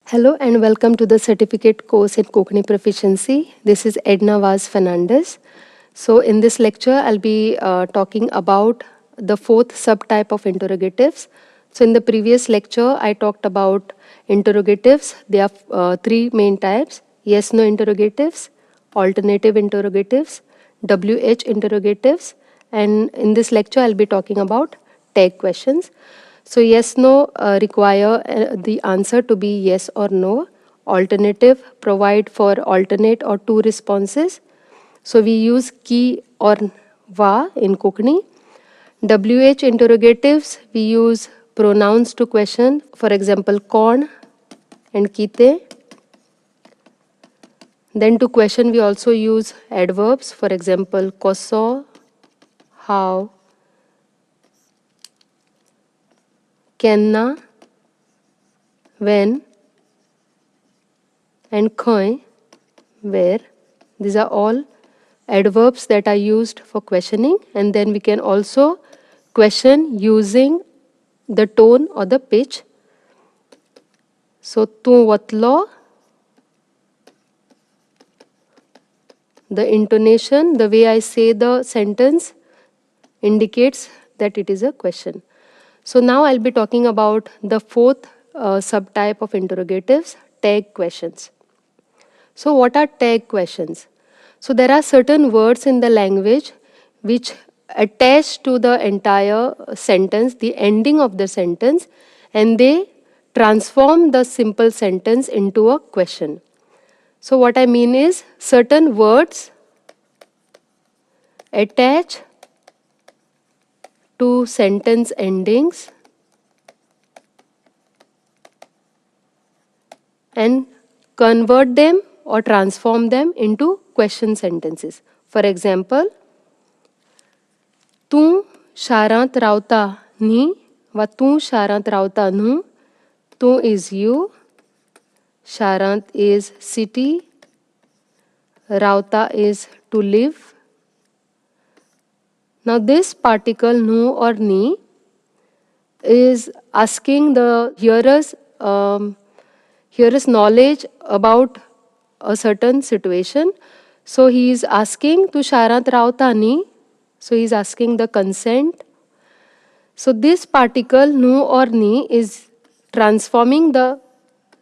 Hello and welcome to the certificate course in Konkani Proficiency. This is Edna Vaz Fernandez. So in this lecture, I'll be talking about the fourth subtype of interrogatives. So in the previous lecture, I talked about interrogatives. There are three main types: yes/no interrogatives, alternative interrogatives, WH interrogatives, and in this lecture, I'll be talking about tag questions. So yes, no require the answer to be yes or no. Alternative provide for alternate or two responses. So we use ki or va in Konkani. WH interrogatives, we use pronouns to question. For example, kaun and kite. Then to question we also use adverbs. For example, koso, how, kenna, when, and khoi, where. These are all adverbs that are used for questioning, and then we can also question using the tone or the pitch. So tu watlo, the intonation, the way I say the sentence indicates that it is a question. So now I'll be talking about the fourth subtype of interrogatives, tag questions. So what are tag questions? So there are certain words in the language which attach to the entire sentence, the ending of the sentence, and they transform the simple sentence into a question. So what I mean is certain words attach to sentence endings and convert them or transform them into question sentences. For example, तू शारांत रावता न्ही वा तू शारांत रावता न्हू. तू is you, शारांत is city, रावता is to live. Now this particle न्हू or knee is asking the hearer's knowledge about a certain situation. So he is asking to शारांत रावता न्ही. So he is asking the consent. So this particle nu or ni is transforming the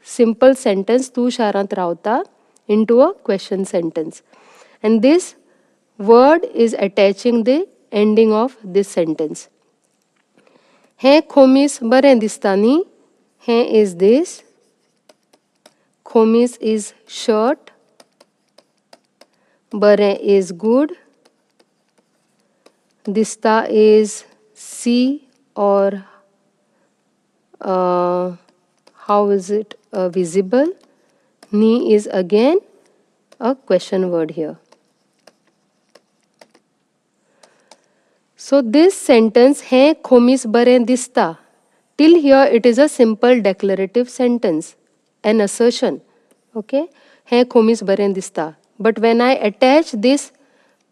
simple sentence tu sharant rauta into a question sentence. And this word is attaching the ending of this sentence. He khomis bare distani. He is this. Khomis is shirt. Bare is good. Dista is see or how is it visible. Ni is again a question word here. So this sentence hai khomis bare dista. Till here it is a simple declarative sentence, an assertion. Okay, hai khomis bare dista. But when I attach this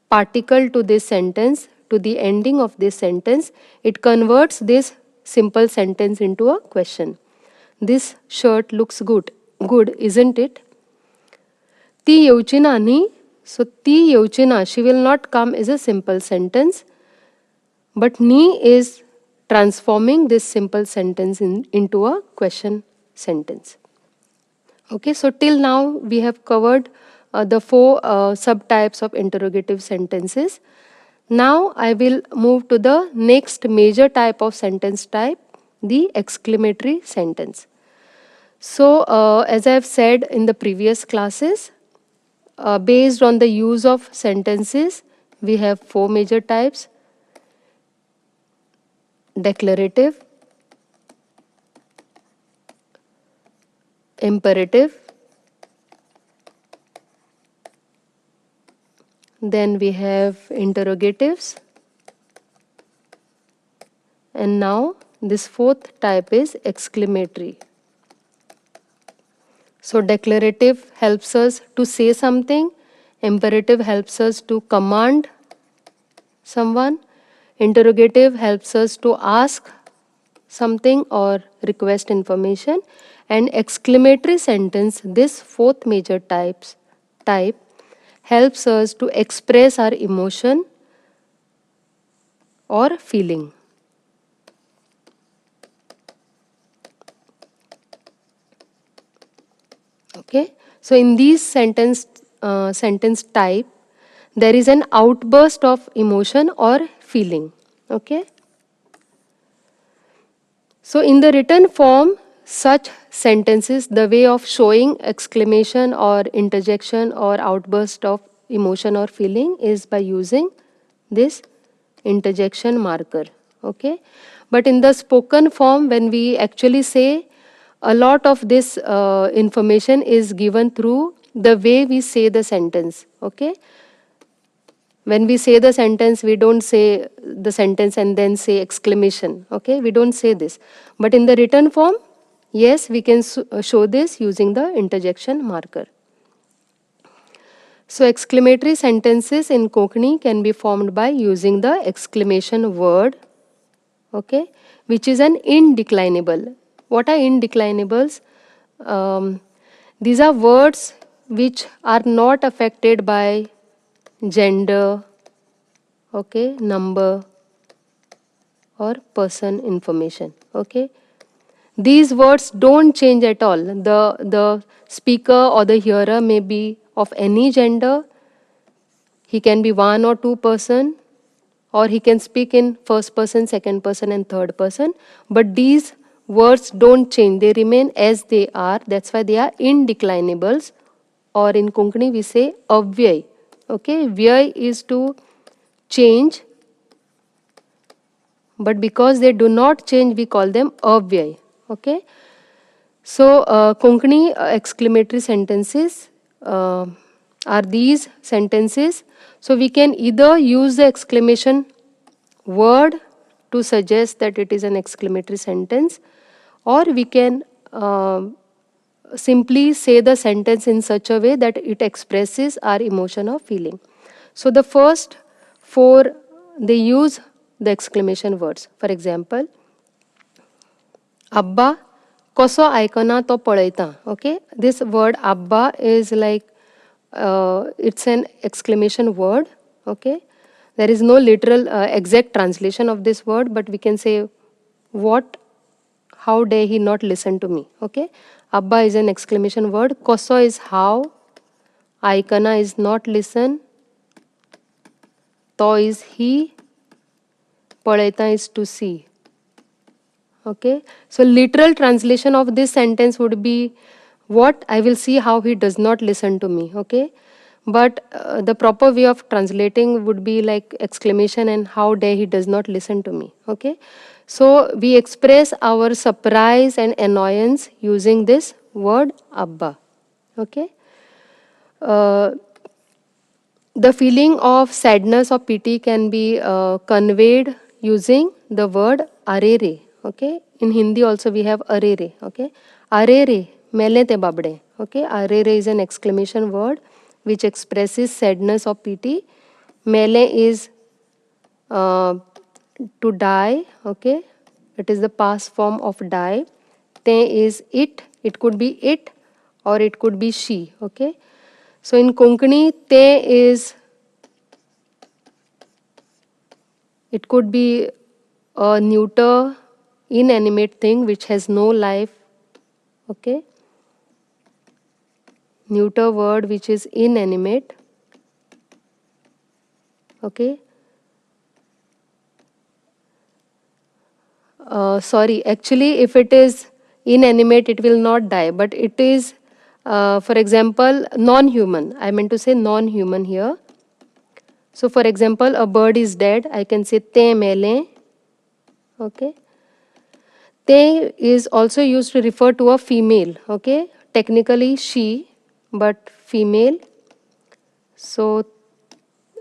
particle to this sentence, to the ending of this sentence, it converts this simple sentence into a question. This shirt looks good. Good, isn't it? Ti yeuchina ni. So ti yeuchina, she will not come, is a simple sentence. But ni is transforming this simple sentence into a question sentence. Okay, so till now we have covered the four subtypes of interrogative sentences. Now I will move to the next major type of sentence type, the exclamatory sentence. So as I have said in the previous classes, based on the use of sentences, we have four major types: declarative, imperative, then we have interrogatives, and now this fourth type is exclamatory. So declarative helps us to say something, imperative helps us to command someone, interrogative helps us to ask something or request information. And exclamatory sentence, this fourth major type helps us to express our emotion or feeling. Okay, so in these sentence type, there is an outburst of emotion or feeling. Okay, so in the written form, such sentences, the way of showing exclamation or interjection or outburst of emotion or feeling is by using this interjection marker. Okay, but in the spoken form, when we actually say, a lot of this information is given through the way we say the sentence. Okay, when we say the sentence, we don't say the sentence and then say exclamation. Okay, we don't say this. But in the written form, yes, we can show this using the interjection marker. So exclamatory sentences in Konkani can be formed by using the exclamation word, okay, which is an indeclinable. What are indeclinables? These are words which are not affected by gender, okay, number or person information. Okay, these words don't change at all. The speaker or the hearer may be of any gender. He can be one or two person, or he can speak in first person, second person and third person, but these words don't change, they remain as they are. That's why they are indeclinables, or in Konkani we say avyay. Okay, vyay is to change, but because they do not change, we call them avyay. Okay, so Konkani exclamatory sentences are these sentences. So we can either use the exclamation word to suggest that it is an exclamatory sentence, or we can simply say the sentence in such a way that it expresses our emotion or feeling. So the first four, they use the exclamation words. For example, Abba koso aikana to palaita. Okay, this word Abba is like it's an exclamation word. Okay, there is no literal exact translation of this word, but we can say, what, how dare he not listen to me. Okay, Abba is an exclamation word. Koso is how, aikana is not listen, to is he, palaita is to see. Okay, so literal translation of this sentence would be, what, I will see how he does not listen to me. Okay, but the proper way of translating would be like exclamation and how dare he does not listen to me. Okay, so we express our surprise and annoyance using this word Abba. Okay, uh, the feeling of sadness or pity can be conveyed using the word arere. Okay, in Hindi also we have arere. Okay, arere mele te babde. Okay, arere is an exclamation word which expresses sadness or pity. Mele is to die. Okay, it is the past form of die. Te is it, it could be it or it could be she. Okay, so in Konkani, te is, it could be a neuter, inanimate thing which has no life. Okay, neuter word which is inanimate. Okay, sorry, actually if it is inanimate it will not die, but it is for example non-human. I meant to say non-human here. So for example, a bird is dead, I can say te mele. Okay, te is also used to refer to a female. Okay, technically she, but female. So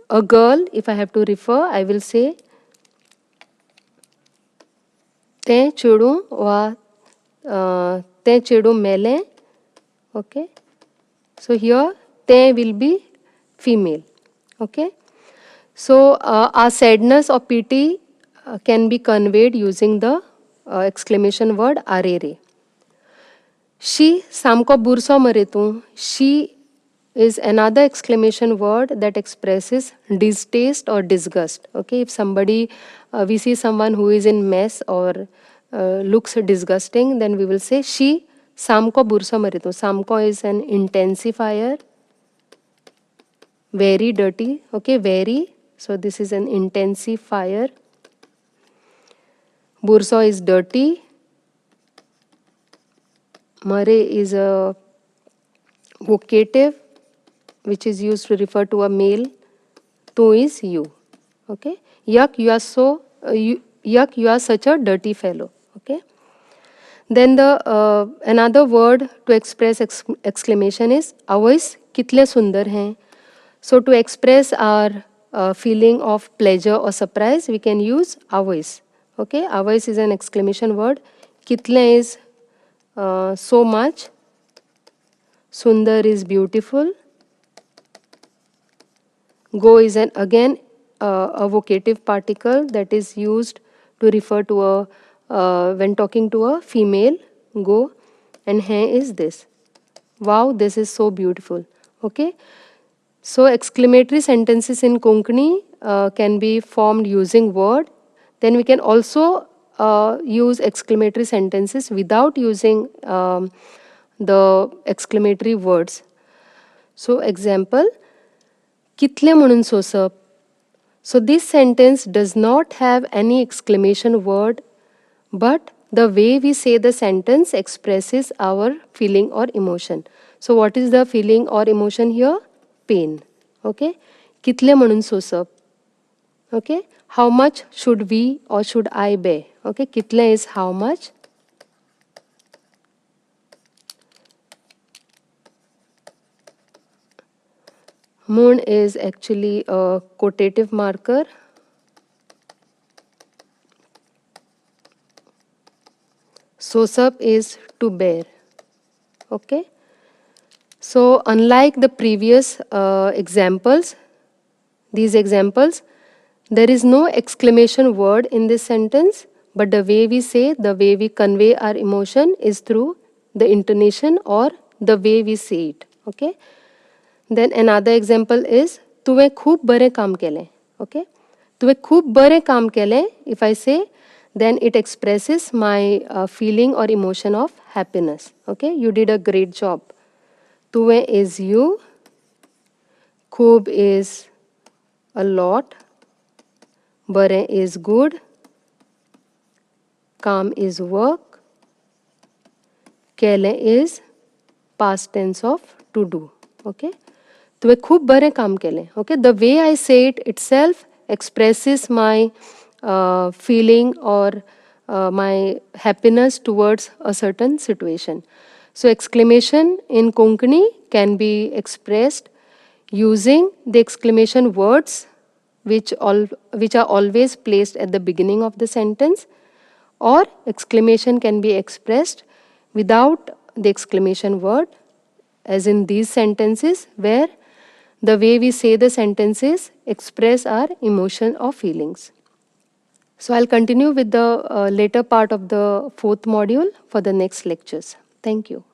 a girl, if I have to refer, I will say te chudu wa te chudu mele. Okay, so here te will be female. Okay, so our sadness or pity can be conveyed using the exclamation word are re. She samko burso mare tu. She is another exclamation word that expresses distaste or disgust. Okay, if somebody, we see someone who is in mess or looks disgusting, then we will say she samko burso mare tu. Samko is an intensifier. Very dirty. Okay, very. So this is an intensifier. Burso is dirty. Mare is a vocative which is used to refer to a male. Tu is you. Okay. Yuck, you are so. Yuck, you are such a dirty fellow. Okay. Then the another word to express exclamation is awais kitle sundar hain. So to express our feeling of pleasure or surprise, we can use awais. Okay. Awais is an exclamation word. Kitle is so much. Sundar is beautiful. Go is again a vocative particle that is used to refer to a when talking to a female. Go, and hai is this. Wow, this is so beautiful. Okay. So exclamatory sentences in Konkani can be formed using word. Then we can also use exclamatory sentences without using the exclamatory words. So example, कितले म्हणून सोसप. So this sentence does not have any exclamation word, but the way we say the sentence expresses our feeling or emotion. So what is the feeling or emotion here? Pain. Okay. कितले म्हणून सोसप. Okay. How much should we or should I bear? Okay. कितले is how much. Moon is actually a quotative marker. Sosap is to bear. Okay. So unlike the previous examples, these examples, there is no exclamation word in this sentence, but the way we say, the way we convey our emotion is through the intonation or the way we say it. Okay. Then another example is तुवे खूप बरे काम केले. Okay. तुवे खूप बरे काम केले. If I say, then it expresses my feeling or emotion of happiness. Okay. You did a great job. तुवे is you. खूब is a lot. Bare is good. काम is work. केले is past tense of to do. Okay. तुवे खूब बरे काम केले. Okay. The way I say it itself expresses my feeling or my happiness towards a certain situation. So exclamation in Konkani can be expressed using the exclamation words which are always placed at the beginning of the sentence, or exclamation can be expressed without the exclamation word, as in these sentences where the way we say the sentences express our emotion or feelings. So I'll continue with the later part of the fourth module for the next lectures. Thank you.